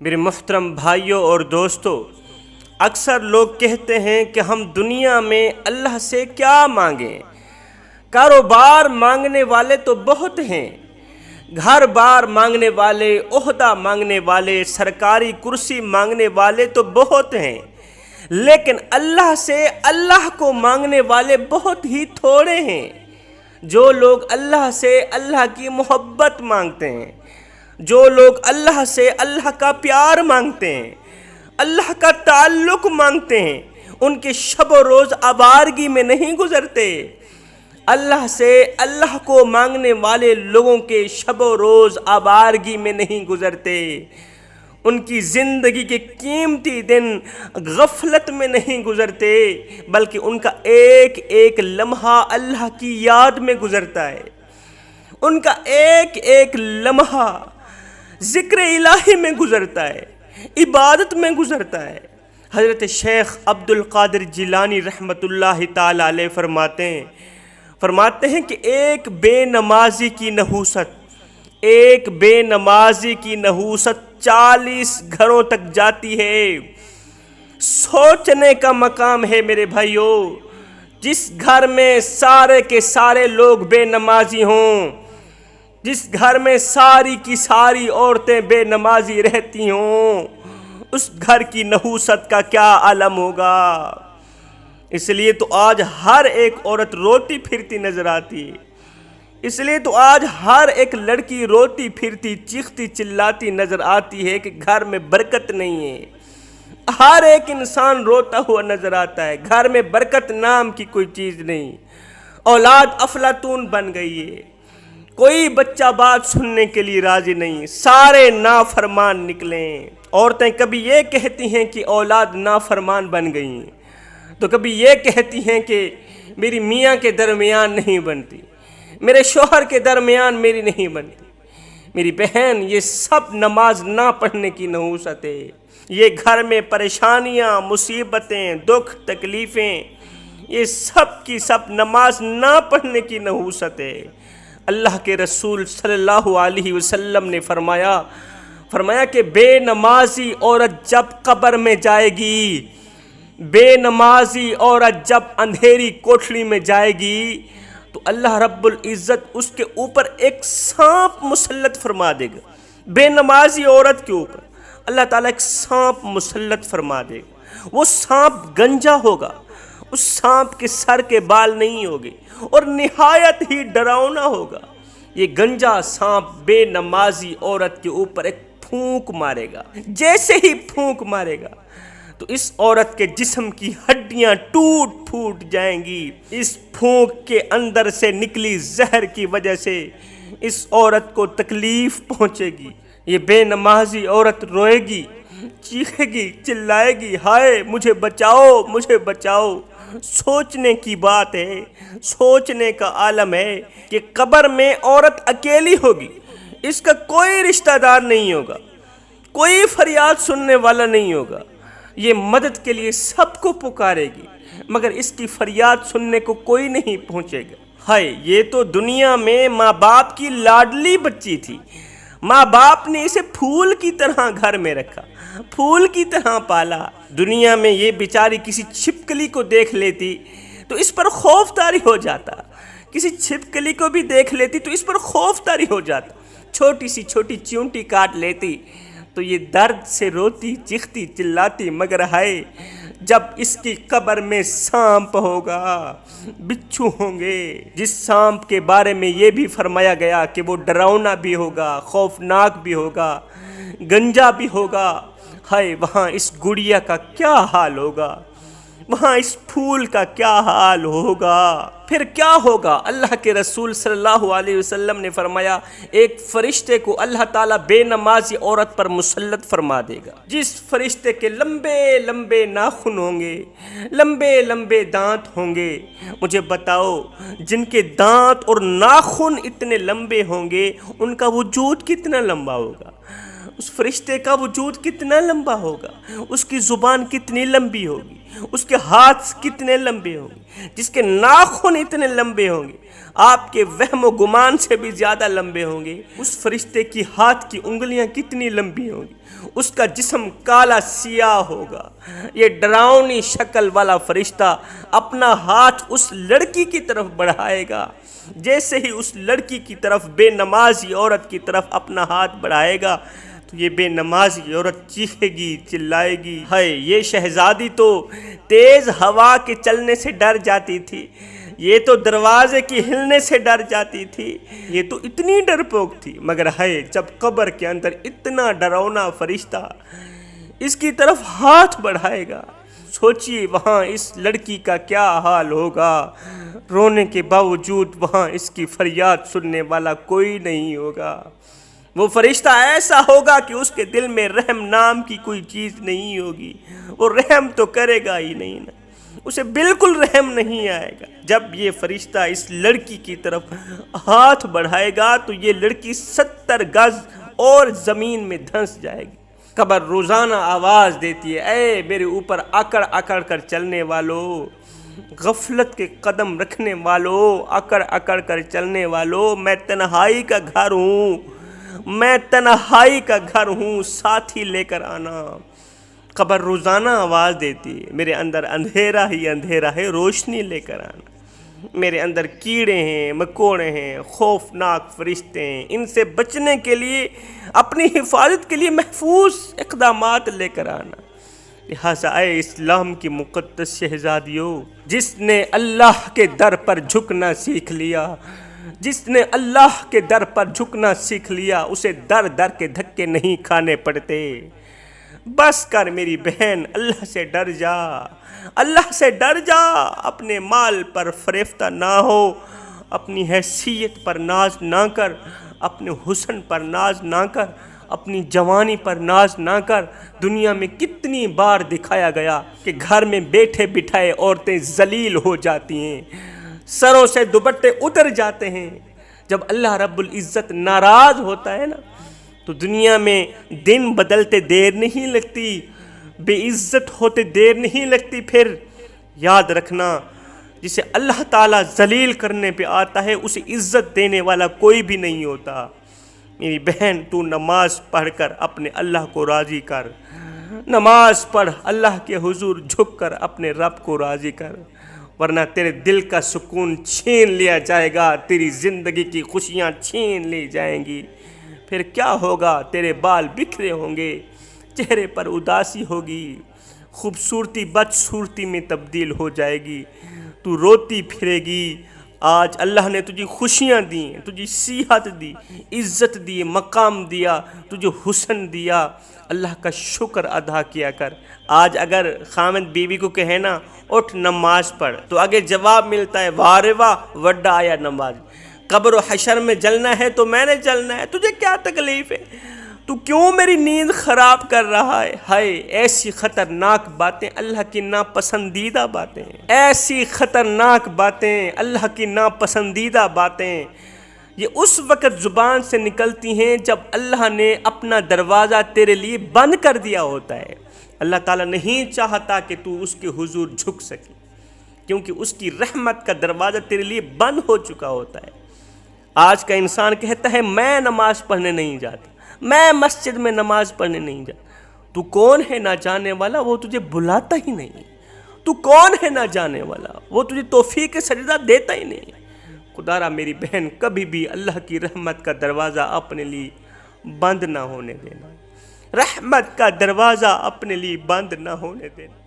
میرے محترم بھائیوں اور دوستوں، اکثر لوگ کہتے ہیں کہ ہم دنیا میں اللہ سے کیا مانگیں۔ کاروبار مانگنے والے تو بہت ہیں، گھر بار مانگنے والے، عہدہ مانگنے والے، سرکاری کرسی مانگنے والے تو بہت ہیں، لیکن اللہ سے اللہ کو مانگنے والے بہت ہی تھوڑے ہیں۔ جو لوگ اللہ سے اللہ کی محبت مانگتے ہیں، جو لوگ اللہ سے اللہ کا پیار مانگتے ہیں، اللہ کا تعلق مانگتے ہیں، ان کے شب و روز آوارگی میں نہیں گزرتے۔ اللہ سے اللہ کو مانگنے والے لوگوں کے شب و روز آوارگی میں نہیں گزرتے، ان کی زندگی کے قیمتی دن غفلت میں نہیں گزرتے، بلکہ ان کا ایک ایک لمحہ اللہ کی یاد میں گزرتا ہے، ان کا ایک ایک لمحہ ذکر الہی میں گزرتا ہے، عبادت میں گزرتا ہے۔ حضرت شیخ عبد القادر جیلانی رحمۃ اللہ تعالی علیہ فرماتے ہیں کہ ایک بے نمازی کی نحوست 40 گھروں تک جاتی ہے۔ سوچنے کا مقام ہے میرے بھائیوں، جس گھر میں سارے کے سارے لوگ بے نمازی ہوں، جس گھر میں ساری کی ساری عورتیں بے نمازی رہتی ہوں، اس گھر کی نحوست کا کیا عالم ہوگا۔ اس لیے تو آج ہر ایک عورت روتی پھرتی نظر آتی ہے، اس لیے تو آج ہر ایک لڑکی روتی پھرتی چیختی چلاتی نظر آتی ہے کہ گھر میں برکت نہیں ہے۔ ہر ایک انسان روتا ہوا نظر آتا ہے، گھر میں برکت نام کی کوئی چیز نہیں، اولاد افلاطون بن گئی ہے، کوئی بچہ بات سننے کے لیے راضی نہیں، سارے نافرمان نکلیں۔ عورتیں کبھی یہ کہتی ہیں کہ اولاد نافرمان بن گئی ہیں، تو کبھی یہ کہتی ہیں کہ میری میاں کے درمیان نہیں بنتی، میرے شوہر کے درمیان میری نہیں بنتی۔ میری بہن، یہ سب نماز نہ پڑھنے کی نحوست ہے، یہ گھر میں پریشانیاں، مصیبتیں، دکھ، تکلیفیں، یہ سب کی سب نماز نہ پڑھنے کی نحوست ہے۔ اللہ کے رسول صلی اللہ علیہ وسلم نے فرمایا کہ بے نمازی عورت جب قبر میں جائے گی، بے نمازی عورت جب اندھیری کوٹھڑی میں جائے گی، تو اللہ رب العزت اس کے اوپر ایک سانپ مسلط فرما دے گا۔ بے نمازی عورت کے اوپر اللہ تعالیٰ ایک سانپ مسلط فرما دے گا۔ وہ سانپ گنجا ہوگا، اس سانپ کے سر کے بال نہیں ہوگے، اور نہایت ہی ڈراؤنا ہوگا۔ یہ گنجا سانپ بے نمازی عورت کے اوپر ایک پھونک مارے گا۔ جیسے ہی پھونک مارے گا تو اس عورت کے جسم کی ہڈیاں ٹوٹ پھوٹ جائیں گی۔ اس پھونک کے اندر سے نکلی زہر کی وجہ سے اس عورت کو تکلیف پہنچے گی۔ یہ بے نمازی عورت روئے گی، چیخے گی، چلائے گی، ہائے مجھے بچاؤ، مجھے بچاؤ۔ سوچنے کی بات ہے، سوچنے کا عالم ہے کہ قبر میں عورت اکیلی ہوگی، اس کا کوئی رشتہ دار نہیں ہوگا، کوئی فریاد سننے والا نہیں ہوگا۔ یہ مدد کے لیے سب کو پکارے گی، مگر اس کی فریاد سننے کو کوئی نہیں پہنچے گا۔ ہائے، یہ تو دنیا میں ماں باپ کی لاڈلی بچی تھی، ماں باپ نے اسے پھول کی طرح گھر میں رکھا، پھول کی طرح پالا۔ دنیا میں یہ بیچاری کسی چھپکلی کو دیکھ لیتی تو اس پر خوف طاری ہو جاتا، کسی چھپکلی کو بھی دیکھ لیتی تو اس پر خوف طاری ہو جاتا، چھوٹی سی چھوٹی چیونٹی کاٹ لیتی تو یہ درد سے روتی چیختی چلاتی، مگر ہائے جب اس کی قبر میں سانپ ہوگا، بچھو ہوں گے، جس سانپ کے بارے میں یہ بھی فرمایا گیا کہ وہ ڈراؤنا بھی ہوگا، خوفناک بھی ہوگا، گنجا بھی ہوگا، ہائے وہاں اس گڑیا کا کیا حال ہوگا، وہاں اس پھول کا کیا حال ہوگا، پھر کیا ہوگا۔ اللہ کے رسول صلی اللہ علیہ وسلم نے فرمایا ایک فرشتے کو اللہ تعالیٰ بے نمازی عورت پر مسلط فرما دے گا، جس فرشتے کے لمبے لمبے ناخن ہوں گے، لمبے لمبے دانت ہوں گے۔ مجھے بتاؤ، جن کے دانت اور ناخن اتنے لمبے ہوں گے، ان کا وجود کتنا لمبا ہوگا، اس فرشتے کا وجود کتنا لمبا ہوگا، اس کی زبان کتنی لمبی ہوگی، اس کے ہاتھ کتنے لمبے ہوں گے، جس کے ناخن اتنے لمبے ہوں گے۔ آپ کے وہم و گمان سے بھی زیادہ لمبے ہوں گے۔ اس فرشتے کی ہاتھ کی انگلیاں کتنی لمبی ہوں گی، اس کا جسم کالا سیاہ ہوگا۔ یہ ڈراؤنی شکل والا فرشتہ اپنا ہاتھ اس لڑکی کی طرف بڑھائے گا، جیسے ہی اس لڑکی کی طرف بے نمازی عورت کی طرف اپنا ہاتھ بڑھائے گا تو یہ بے نمازی عورت چیخے گی، چلائے گی، ہائے یہ شہزادی تو تیز ہوا کے چلنے سے ڈر جاتی تھی، یہ تو دروازے کی ہلنے سے ڈر جاتی تھی، یہ تو اتنی ڈرپوک تھی، مگر ہائے جب قبر کے اندر اتنا ڈراؤنا فرشتہ اس کی طرف ہاتھ بڑھائے گا، سوچئے وہاں اس لڑکی کا کیا حال ہوگا۔ رونے کے باوجود وہاں اس کی فریاد سننے والا کوئی نہیں ہوگا۔ وہ فرشتہ ایسا ہوگا کہ اس کے دل میں رحم نام کی کوئی چیز نہیں ہوگی، وہ رحم تو کرے گا ہی نہیں نا، اسے بالکل رحم نہیں آئے گا۔ جب یہ فرشتہ اس لڑکی کی طرف ہاتھ بڑھائے گا تو یہ لڑکی 70 گز اور زمین میں دھنس جائے گی۔ قبر روزانہ آواز دیتی ہے، اے میرے اوپر اکڑ اکڑ کر چلنے والو، غفلت کے قدم رکھنے والو، اکڑ اکڑ کر چلنے والو، میں تنہائی کا گھر ہوں، میں تنہائی کا گھر ہوں، ساتھی لے کر آنا۔ قبر روزانہ آواز دیتی ہے، میرے اندر اندھیرا ہی اندھیرا ہے، روشنی لے کر آنا۔ میرے اندر کیڑے ہیں، مکوڑے ہیں، خوفناک فرشتے ہیں، ان سے بچنے کے لیے، اپنی حفاظت کے لیے محفوظ اقدامات لے کر آنا۔ لہٰذا اے اسلام کی مقدس شہزادیوں، جس نے اللہ کے در پر جھکنا سیکھ لیا، جس نے اللہ کے در پر جھکنا سیکھ لیا، اسے در در کے دھکے نہیں کھانے پڑتے۔ بس کر میری بہن، اللہ سے ڈر جا، اللہ سے ڈر جا، اپنے مال پر فریفتہ نہ ہو، اپنی حیثیت پر ناز نہ کر، اپنے حسن پر ناز نہ کر، اپنی جوانی پر ناز نہ کر۔ دنیا میں کتنی بار دکھایا گیا کہ گھر میں بیٹھے بٹھائے عورتیں ذلیل ہو جاتی ہیں، سروں سے دوپٹے اتر جاتے ہیں۔ جب اللہ رب العزت ناراض ہوتا ہے نا تو دنیا میں دن بدلتے دیر نہیں لگتی، بے عزت ہوتے دیر نہیں لگتی۔ پھر یاد رکھنا، جسے اللہ تعالیٰ ذلیل کرنے پہ آتا ہے اسے عزت دینے والا کوئی بھی نہیں ہوتا۔ میری بہن، تو نماز پڑھ کر اپنے اللہ کو راضی کر، نماز پڑھ، اللہ کے حضور جھک کر اپنے رب کو راضی کر، ورنہ تیرے دل کا سکون چھین لیا جائے گا، تیری زندگی کی خوشیاں چھین لی جائیں گی۔ پھر کیا ہوگا؟ تیرے بال بکھرے ہوں گے، چہرے پر اداسی ہوگی، خوبصورتی بدصورتی میں تبدیل ہو جائے گی، تو روتی پھرے گی۔ آج اللہ نے تجھے خوشیاں دی، تجھے صحت دی، عزت دی، مقام دیا، تجھے حسن دیا، اللہ کا شکر ادا کیا کر۔ آج اگر خامد بیوی کو کہے نا اٹھ نماز پڑھ تو آگے جواب ملتا ہے، واہ رے واہ وڈا آیا نماز۔ قبر و حشر میں جلنا ہے تو میں نے جلنا ہے، تجھے کیا تکلیف ہے؟ تو کیوں میری نیند خراب کر رہا ہے؟ ہائے ایسی خطرناک باتیں، اللہ کی ناپسندیدہ باتیں، ایسی خطرناک باتیں، اللہ کی ناپسندیدہ باتیں، یہ اس وقت زبان سے نکلتی ہیں جب اللہ نے اپنا دروازہ تیرے لیے بند کر دیا ہوتا ہے۔ اللہ تعالیٰ نہیں چاہتا کہ تو اس کے حضور جھک سکے، کیونکہ اس کی رحمت کا دروازہ تیرے لیے بند ہو چکا ہوتا ہے۔ آج کا انسان کہتا ہے میں نماز پڑھنے نہیں جاتا، میں مسجد میں نماز پڑھنے نہیں جاتا۔ تو کون ہے نہ جانے والا؟ وہ تجھے بلاتا ہی نہیں۔ تو کون ہے نہ جانے والا؟ وہ تجھے توفیق سجدہ دیتا ہی نہیں۔ خدا را میری بہن، کبھی بھی اللہ کی رحمت کا دروازہ اپنے لیے بند نہ ہونے دینا، رحمت کا دروازہ اپنے لیے بند نہ ہونے دینا۔